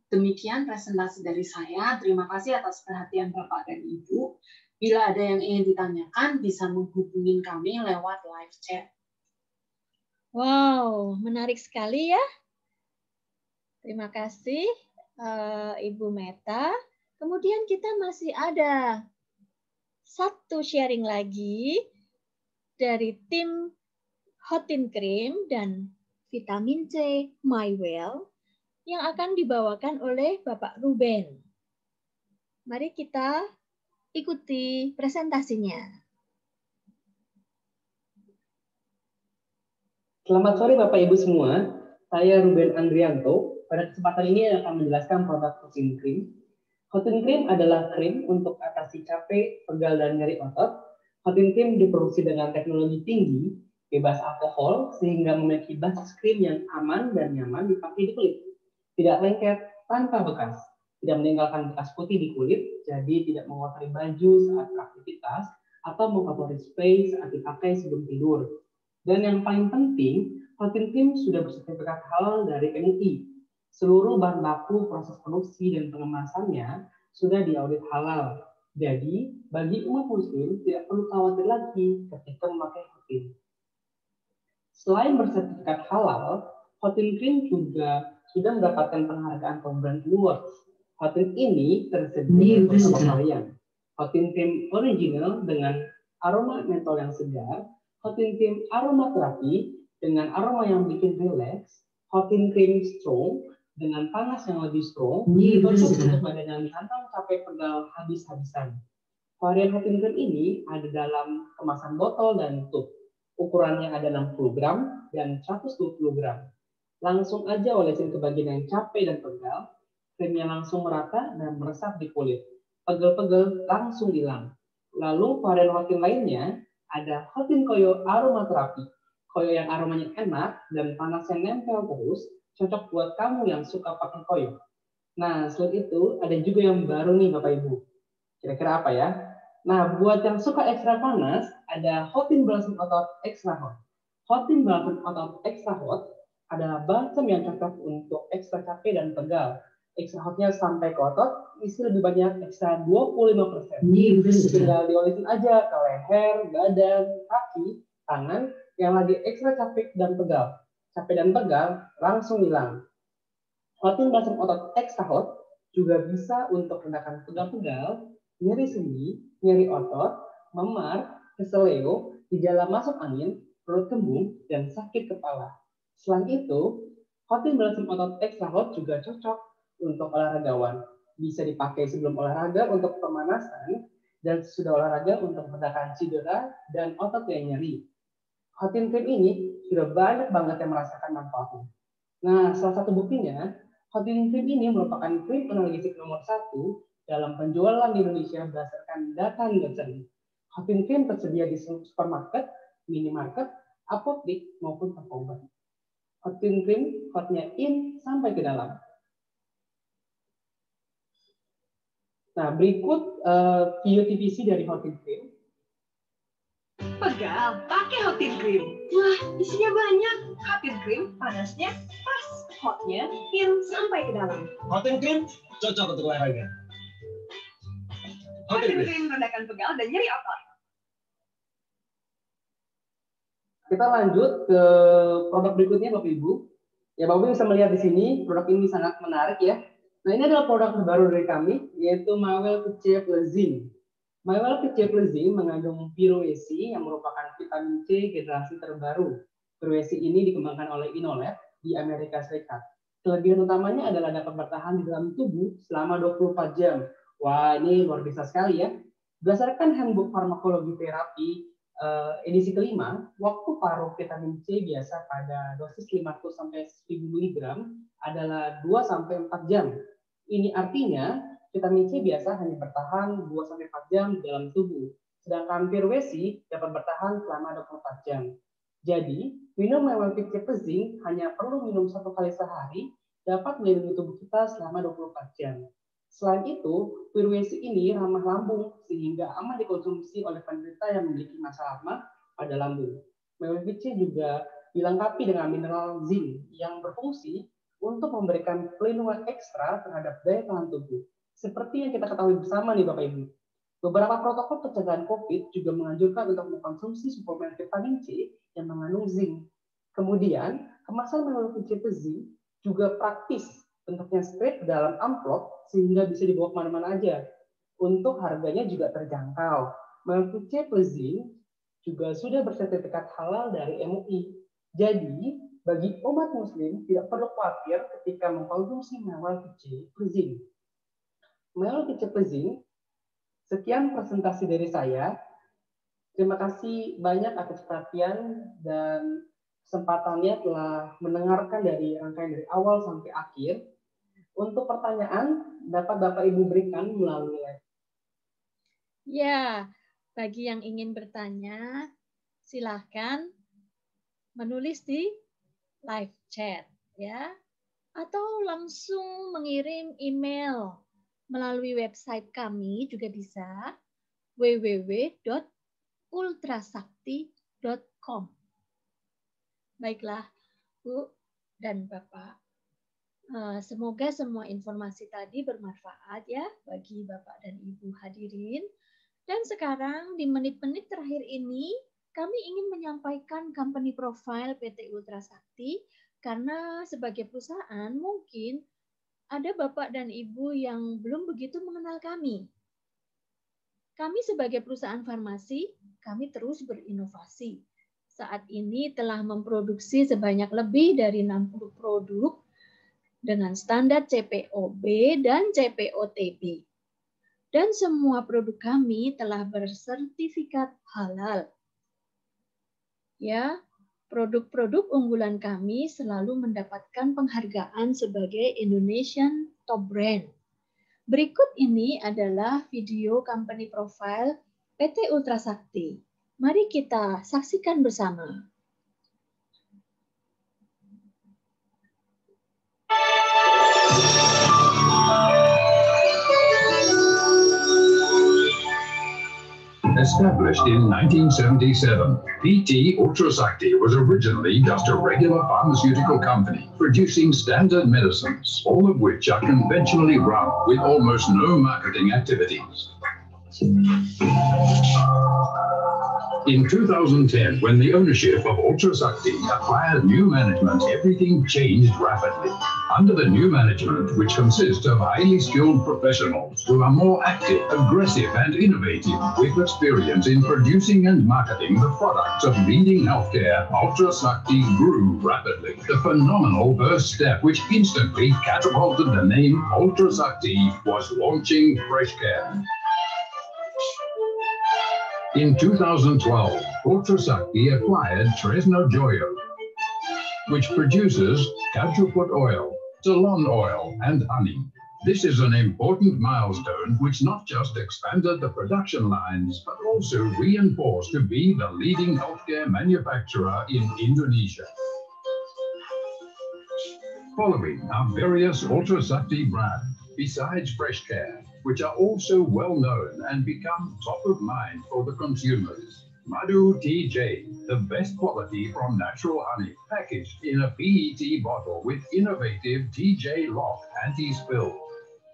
[SPEAKER 8] Demikian presentasi dari saya. Terima kasih atas perhatian Bapak dan Ibu. Bila ada yang ingin ditanyakan, bisa menghubungi kami lewat live chat.
[SPEAKER 6] Wow, menarik sekali ya. Terima kasih Ibu Meta. Kemudian kita masih ada satu sharing lagi dari tim Hotin Cream dan Vitamin C MyWell yang akan dibawakan oleh Bapak Ruben. Mari kita ikuti presentasinya.
[SPEAKER 9] Selamat sore Bapak Ibu semua, saya Ruben Andrianto. Pada kesempatan ini akan menjelaskan produk Hotin Cream. Hotin Cream adalah krim untuk atasi capek, pegal, dan nyeri otot. Hotin Cream diproduksi dengan teknologi tinggi, bebas alkohol, sehingga memiliki basis krim yang aman dan nyaman dipakai di kulit. Tidak lengket, tanpa bekas. Tidak meninggalkan bekas putih di kulit, jadi tidak mengotori baju saat beraktivitas, atau mengotori spray saat dipakai sebelum tidur. Dan yang paling penting, Hotin Cream sudah bersertifikat halal dari MUI. Seluruh bahan baku, proses produksi, dan pengemasannya sudah diaudit halal. Jadi, bagi umat muslim tidak perlu khawatir lagi ketika memakai Hotin. Selain bersertifikat halal, Hotin Cream juga sudah mendapatkan penghargaan Top Brand Awards. Hotin ini tersedia di beberapa varian. Hotin Cream original dengan aroma mentol yang segar, Hotin Cream aromaterapi dengan aroma yang bikin relax, Hotin Cream strong dengan panas yang lebih strong, cocok untuk badan yang ditantang capek pegal habis-habisan. Varian Hotin Cream ini ada dalam kemasan botol dan tub. Ukurannya ada 60 gram dan 120 gram. Langsung aja olesin ke bagian yang capek dan pegal, krimnya langsung merata dan meresap di kulit. Pegel-pegel langsung hilang. Lalu varian Hotin lainnya ada Hotin Koyo aromaterapi. Koyo yang aromanya enak dan panasnya nempel terus, cocok buat kamu yang suka pakai koyo. Nah, selain itu ada juga yang baru nih Bapak Ibu. Kira-kira apa ya? Nah, buat yang suka ekstra panas, ada Hotin Balsam Otot Extra Hot. Hotin Balsam Otot Extra Hot adalah balsam yang cocok untuk ekstra capek dan pegal. Ekstra hotnya sampai ke otot, isi lebih banyak ekstra 25%. Tinggal diolesin aja ke leher, badan, kaki, tangan yang lagi ekstra capek dan pegal. Capek dan pegal langsung hilang. Hotin Balsam Otot Extra Hot juga bisa untuk redakan pegal-pegal, nyeri sendi, nyeri otot, memar, keseleo, gejala masuk angin, perut kembung, dan sakit kepala. Selain itu, Hotin Balsam Otot Extra Hot juga cocok untuk olahragawan. Bisa dipakai sebelum olahraga untuk pemanasan, dan sesudah olahraga untuk meredakan cedera dan otot yang nyeri. Hotin Cream ini sudah banyak banget yang merasakan manfaatnya. Nah, salah satu buktinya, Hotin Cream ini merupakan krim analgesik nomor 1 dalam penjualan di Indonesia berdasarkan data Nielsen. Hotin Cream tersedia di supermarket, minimarket, apotek, maupun toko obat. Hotin Cream hotnya in sampai ke dalam. Nah, berikut video TVC dari Hotin Cream.
[SPEAKER 4] Pegal, pakai Hotin Cream. Wah, isinya banyak. Hotin Cream panasnya pas, hotnya in sampai ke dalam.
[SPEAKER 3] Hotin Cream cocok untuk olahraga.
[SPEAKER 4] Hotin Cream meredakan pegal dan nyeri otot.
[SPEAKER 9] Kita lanjut ke produk berikutnya, Bapak Ibu. Ya, Bapak Ibu bisa melihat di sini, produk ini sangat menarik ya. Nah, ini adalah produk terbaru dari kami, yaitu Mawel Kece Plus Zinc. Mawel Kece Plus Zinc mengandung piroesi yang merupakan vitamin C generasi terbaru. Piroesi ini dikembangkan oleh Inolab di Amerika Serikat. Kelebihan utamanya adalah dapat bertahan di dalam tubuh selama 24 jam. Wah, ini luar biasa sekali ya. Berdasarkan Handbook Farmakologi Terapi edisi kelima, waktu paruh vitamin C biasa pada dosis 50-1000 mg adalah 2-4 jam. Ini artinya vitamin C biasa hanya bertahan 2-4 jam dalam tubuh, sedangkan piroesi dapat bertahan selama 24 jam. Jadi, minum Mawel Kece Plus Zinc hanya perlu minum 1 kali sehari dapat melindungi tubuh kita selama 24 jam. Selain itu, piroesi ini ramah lambung sehingga aman dikonsumsi oleh penderita yang memiliki masalah mah pada lambung. Mawel Kece juga dilengkapi dengan mineral zinc yang berfungsi untuk memberikan pelindungan ekstra terhadap daya tahan tubuh. Seperti yang kita ketahui bersama nih Bapak Ibu. Beberapa protokol pencegahan COVID juga menganjurkan untuk mengkonsumsi suplemen vitamin C yang mengandung zinc. Kemudian, kemasan Mawel Kece Plus Zinc juga praktis, bentuknya straight dalam amplop sehingga bisa dibawa kemana-mana aja. Untuk harganya juga terjangkau. Mawel Kece Plus Zinc juga sudah bersertifikat halal dari MUI. Jadi, bagi umat muslim tidak perlu khawatir ketika mengkonsumsi Mawel Kece Plus Zinc. Mawel Kece Plus Zinc, sekian presentasi dari saya. Terima kasih banyak atas perhatian dan kesempatannya telah mendengarkan dari rangkaian dari awal sampai akhir. Untuk pertanyaan dapat Bapak Ibu berikan melalui live.
[SPEAKER 6] Ya, bagi yang ingin bertanya, silahkan menulis di live chat ya, atau langsung mengirim email melalui website kami juga bisa, www.ultrasakti.com. Baiklah, Bu dan Bapak. Semoga semua informasi tadi bermanfaat ya bagi Bapak dan Ibu hadirin. Dan sekarang di menit-menit terakhir ini, kami ingin menyampaikan company profile PT Ultra Sakti karena sebagai perusahaan mungkin ada Bapak dan Ibu yang belum begitu mengenal kami. Kami sebagai perusahaan farmasi, kami terus berinovasi. Saat ini telah memproduksi sebanyak lebih dari 60 produk dengan standar CPOB dan CPOTB. Dan semua produk kami telah bersertifikat halal. Ya, produk-produk unggulan kami selalu mendapatkan penghargaan sebagai Indonesian Top Brand. Berikut ini adalah video company profile PT Ultra Sakti. Mari kita saksikan bersama.
[SPEAKER 10] Established in 1977, PT Ultra Sakti was originally just a regular pharmaceutical company producing standard medicines, all of which are conventionally run with almost no marketing activities. In 2010, when the ownership of Ultra Sakti acquired new management, everything changed rapidly. Under the new management, which consists of highly skilled professionals who are more active, aggressive, and innovative, with experience in producing and marketing the products of leading healthcare, Ultra Sakti grew rapidly. The phenomenal first step, which instantly catapulted the name Ultra Sakti, was launching Fresh Care. In 2012, Ultra Sakti acquired Tresnojoyo, which produces cajuput oil, Ceylon oil, and honey. This is an important milestone which not just expanded the production lines, but also reinforced to be the leading healthcare manufacturer in Indonesia. Following are various Ultra Sakti brands, besides Fresh Care, which are also well known and become top of mind for the consumers. Madu TJ, the best quality from natural honey, packaged in a PET bottle with innovative TJ lock anti-spill.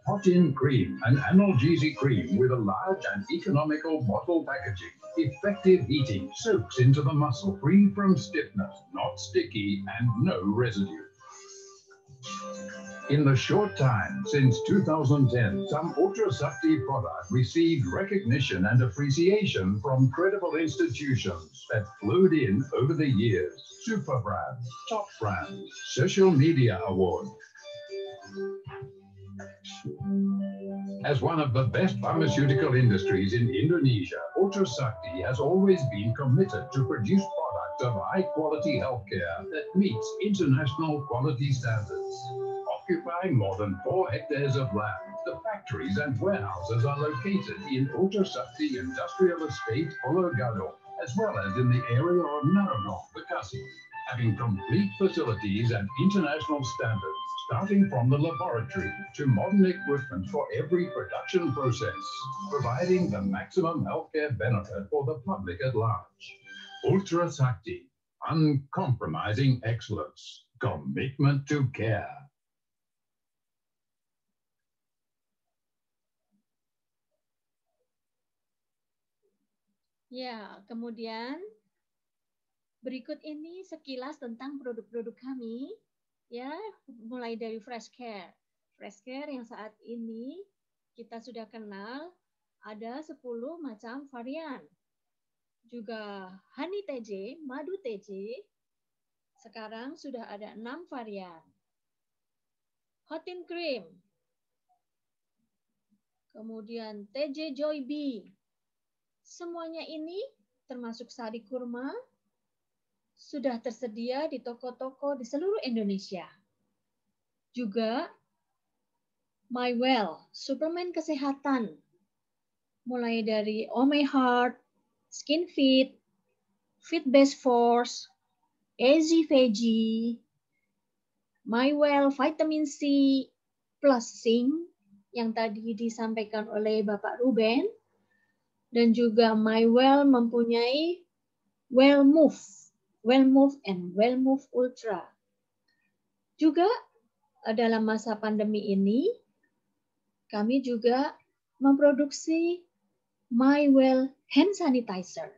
[SPEAKER 10] Hot-in cream, an analgesic cream with a large and economical bottle packaging. Effective heating soaks into the muscle, free from stiffness, not sticky, and no residue. In the short time since 2010, some Ultra Sakti product received recognition and appreciation from credible institutions that flowed in over the years. Super brands, top brands, social media award. As one of the best pharmaceutical industries in Indonesia, Ultra Sakti has always been committed to produce products of high-quality healthcare that meets international quality standards. Occupying more than 4 hectares of land, the factories and warehouses are located in Ultra Sakti Industrial Estate, Pulau Gadung, as well as in the area of Narogong, Bekasi, having complete facilities and international standards, starting from the laboratory to modern equipment for every production process, providing the maximum healthcare benefit for the public at large. Ultra Sakti, uncompromising excellence, commitment to care.
[SPEAKER 6] Ya, kemudian berikut ini sekilas tentang produk-produk kami, ya, mulai dari Fresh Care. Fresh Care yang saat ini kita sudah kenal ada 10 macam varian. Juga Honey TJ, Madu TJ, sekarang sudah ada 6 varian. Hot-in Cream, kemudian TJ Joy B. Semuanya ini termasuk sari kurma sudah tersedia di toko-toko di seluruh Indonesia. Juga MyWell, suplemen kesehatan, mulai dari Ome Heart, Skin Fit, Fit Base Force, Easy Veggie, MyWell Vitamin C plus Zinc yang tadi disampaikan oleh Bapak Ruben, dan juga MyWell mempunyai WellMove and WellMove Ultra. Juga dalam masa pandemi ini, kami juga memproduksi MyWell Hand Sanitizer.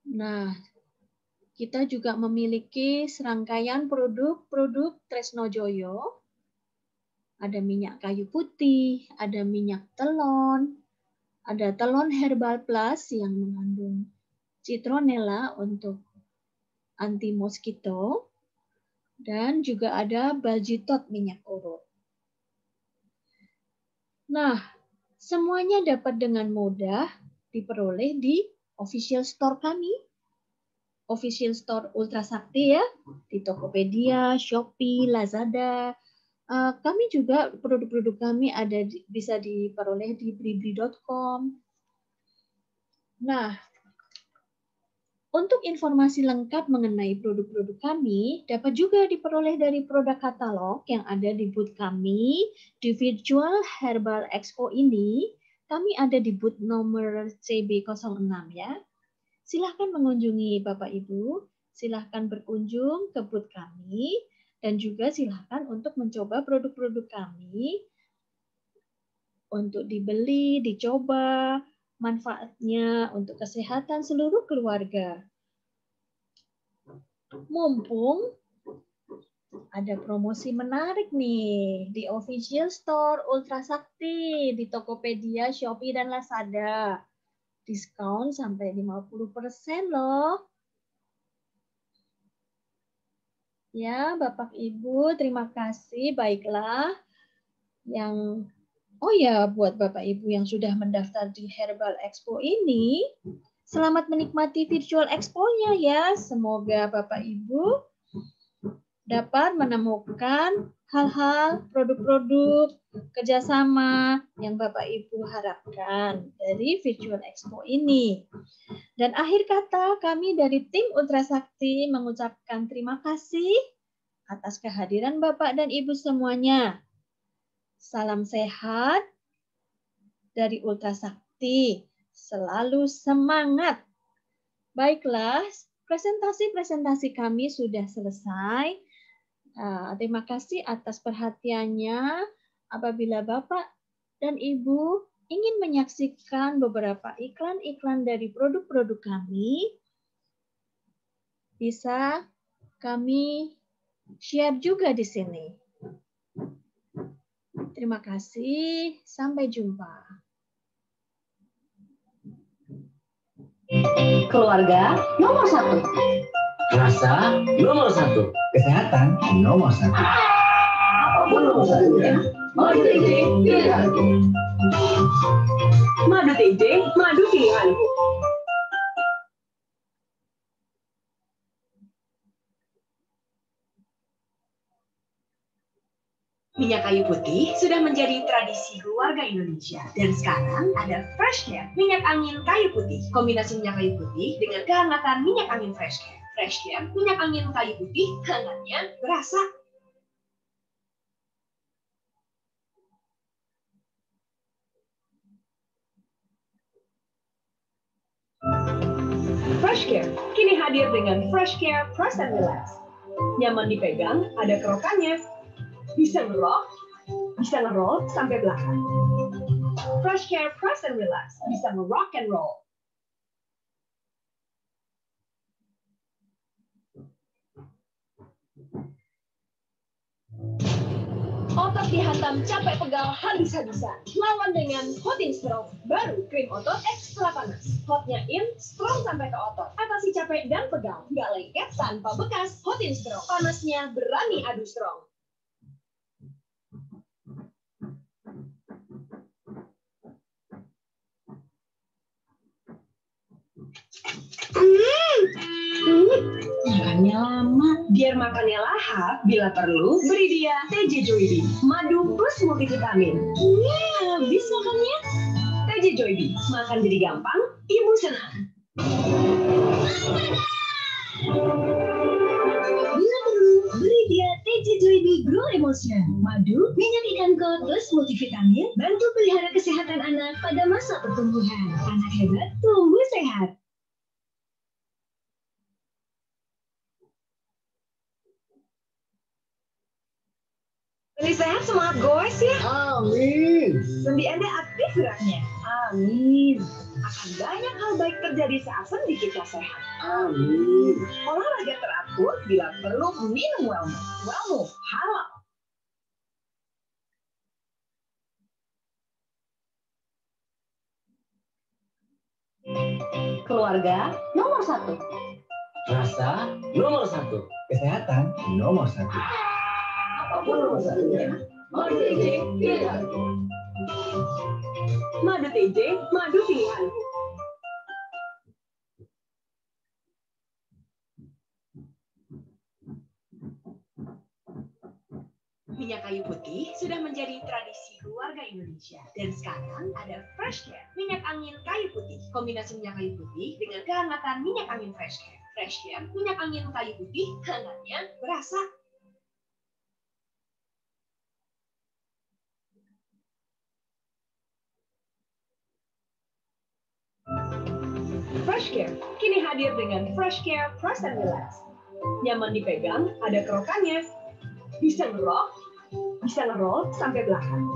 [SPEAKER 6] Nah, kita juga memiliki serangkaian produk-produk Tresnojoyo. Ada minyak kayu putih, ada minyak telon, ada telon herbal plus yang mengandung citronella untuk anti mosquito, dan juga ada Baljitot minyak urut. Nah, semuanya dapat dengan mudah diperoleh di official store kami, official store Ultra Sakti ya, di Tokopedia, Shopee, Lazada. Kami juga produk-produk kami bisa diperoleh di blibli.com. Nah, untuk informasi lengkap mengenai produk-produk kami dapat juga diperoleh dari produk katalog yang ada di booth kami di Virtual Herbal Expo ini. Kami ada di booth nomor CB06 ya. Silahkan mengunjungi Bapak Ibu, silahkan berkunjung ke booth kami. Dan juga silahkan untuk mencoba produk-produk kami untuk dibeli, dicoba, manfaatnya untuk kesehatan seluruh keluarga. Mumpung ada promosi menarik nih di official store Ultra Sakti, di Tokopedia, Shopee, dan Lazada. Diskon sampai 50% loh. Ya, Bapak Ibu, terima kasih. Baiklah, yang Oh ya, buat Bapak Ibu yang sudah mendaftar di Herbal Expo ini, selamat menikmati virtual expo-nya ya. Semoga Bapak Ibu dapat menemukan hal-hal, produk-produk, kerjasama yang Bapak Ibu harapkan dari virtual expo ini. Dan akhir kata, kami dari tim Ultra Sakti mengucapkan terima kasih atas kehadiran Bapak dan Ibu semuanya. Salam sehat dari Ultra Sakti. Selalu semangat. Baiklah, presentasi-presentasi kami sudah selesai. Terima kasih atas perhatiannya. Apabila Bapak dan Ibu ingin menyaksikan beberapa iklan-iklan dari produk-produk kami, bisa kami share juga di sini. Terima kasih. Sampai jumpa.
[SPEAKER 5] Keluarga nomor 1.
[SPEAKER 3] Rasa nomor 1. Kesehatan nomor 1.
[SPEAKER 5] Apapun urusannya, madu TJ pilihanku.
[SPEAKER 4] Madu TJ, madu pilihanku. Minyak kayu putih sudah menjadi tradisi keluarga Indonesia. Dan sekarang ada Freshcare, minyak angin kayu putih. Kombinasi minyak kayu putih dengan kehangatan minyak angin Freshcare. Freshcare, minyak angin kayu putih, hangatnya berasa. Freshcare kini hadir dengan Freshcare Press and Relax. Nyaman dipegang, ada kerokannya. Bisa ngerok, bisa ngeroll sampai belakang. Freshcare Press and Relax bisa ngerock and roll. Otot dihantam capek pegal habis-habisan. Lawan dengan Hotin Strong. Baru krim otot ekstra panas. Hotnya in, strong sampai ke otot. Atasi capek dan pegal. Nggak lengket tanpa bekas. Hotin Strong. Panasnya berani adu strong. Makannya lama. Biar makannya lahap, bila perlu, beri dia TJ Joybi. Madu plus multivitamin. Habis makannya. TJ Joybi, makan jadi gampang, ibu senang. Bila perlu, beri dia TJ Joybi Grow Emotion. Madu, minyak ikan kol plus multivitamin, bantu pelihara kesehatan anak pada masa pertumbuhan. Anak hebat, tumbuh sehat. Lebih sehat, semangat goes ya.
[SPEAKER 3] Amin.
[SPEAKER 4] Sendi Anda aktif geraknya. Amin. Akan banyak hal baik terjadi saat sendi kita sehat.
[SPEAKER 3] Amin.
[SPEAKER 4] Olahraga teratur, bila perlu minum Wellmo. Wellmo halal.
[SPEAKER 5] Keluarga nomor 1.
[SPEAKER 3] Rasa nomor 1. Kesehatan nomor 1.
[SPEAKER 5] Apapun urusannya, madu TJ pilihanku.
[SPEAKER 4] Madu TJ, madu pilihanku. Minyak kayu putih sudah menjadi tradisi keluarga Indonesia. Dan sekarang ada Freshcare, minyak angin kayu putih. Kombinasi minyak kayu putih dengan kehangatan minyak angin Freshcare. Freshcare, minyak angin kayu putih, hangatnya berasa. Freshcare kini hadir dengan Freshcare Press and Relax. Nyaman dipegang, ada kerokannya. Bisa ngerok, bisa ngeroll sampai belakang.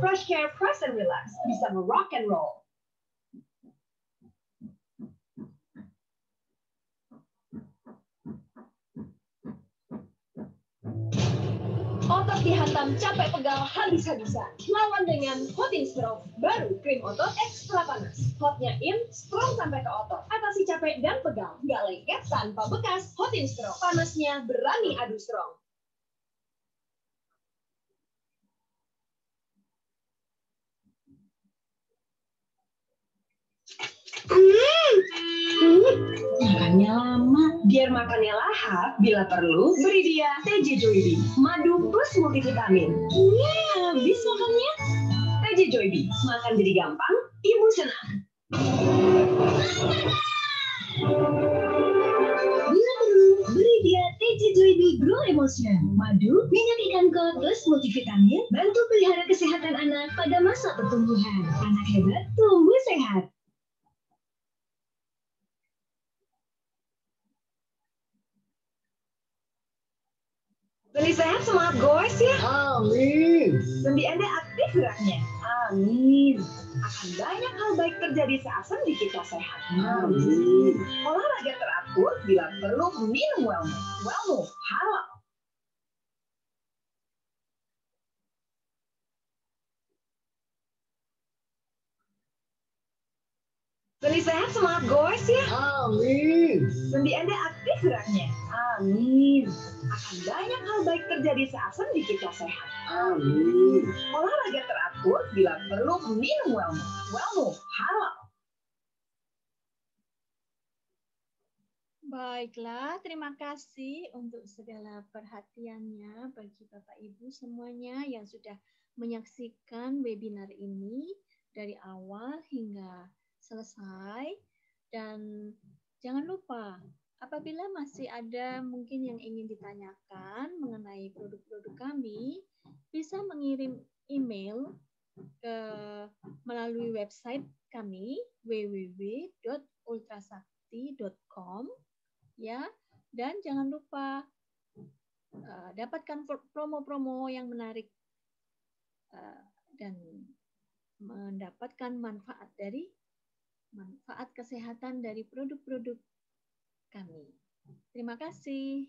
[SPEAKER 4] Freshcare Press and Relax bisa ngerock and roll. Otot dihantam capek pegal habis-habisan. Lawan dengan Hotin Strong. Baru krim otot ekstra panas. Hotnya in, strong sampai ke otot. Atasi capek dan pegal. Nggak lengket tanpa bekas. Hotin Strong. Panasnya berani adu strong. Biar makannya lahap, bila perlu, beri dia TJ Joybi, madu plus multivitamin. Habis makannya. TJ Joybi, makan jadi gampang, ibu senang. Bila perlu, beri dia TJ Joybi Grow Emotion, madu, minyak ikan kol plus multivitamin, bantu pelihara kesehatan anak pada masa pertumbuhan. Anak hebat, tumbuh sehat. Sendi sehat, semangat goes ya.
[SPEAKER 3] Amin.
[SPEAKER 4] Sendi Anda aktif geraknya. Amin. Akan banyak hal baik terjadi saat sendi kita sehat.
[SPEAKER 3] Amin.
[SPEAKER 4] Olahraga teratur, bila perlu minum Wellmo. Wellmo halal. Sendi sehat, semangat goes ya.
[SPEAKER 3] Amin.
[SPEAKER 4] Sendi Anda aktif geraknya. Amin. Akan banyak hal baik terjadi saat sendi kita sehat.
[SPEAKER 3] Amin.
[SPEAKER 4] Olahraga teratur, bila perlu minum Wellmo. Wellmo halal.
[SPEAKER 6] Baiklah, terima kasih untuk segala perhatiannya bagi Bapak Ibu semuanya yang sudah menyaksikan webinar ini dari awal hingga selesai. Dan jangan lupa, apabila masih ada mungkin yang ingin ditanyakan mengenai produk-produk kami, bisa mengirim email melalui website kami www.ultrasakti.com. Ya, dan jangan lupa dapatkan promo-promo yang menarik dan mendapatkan manfaat kesehatan dari produk-produk kami. Terima kasih.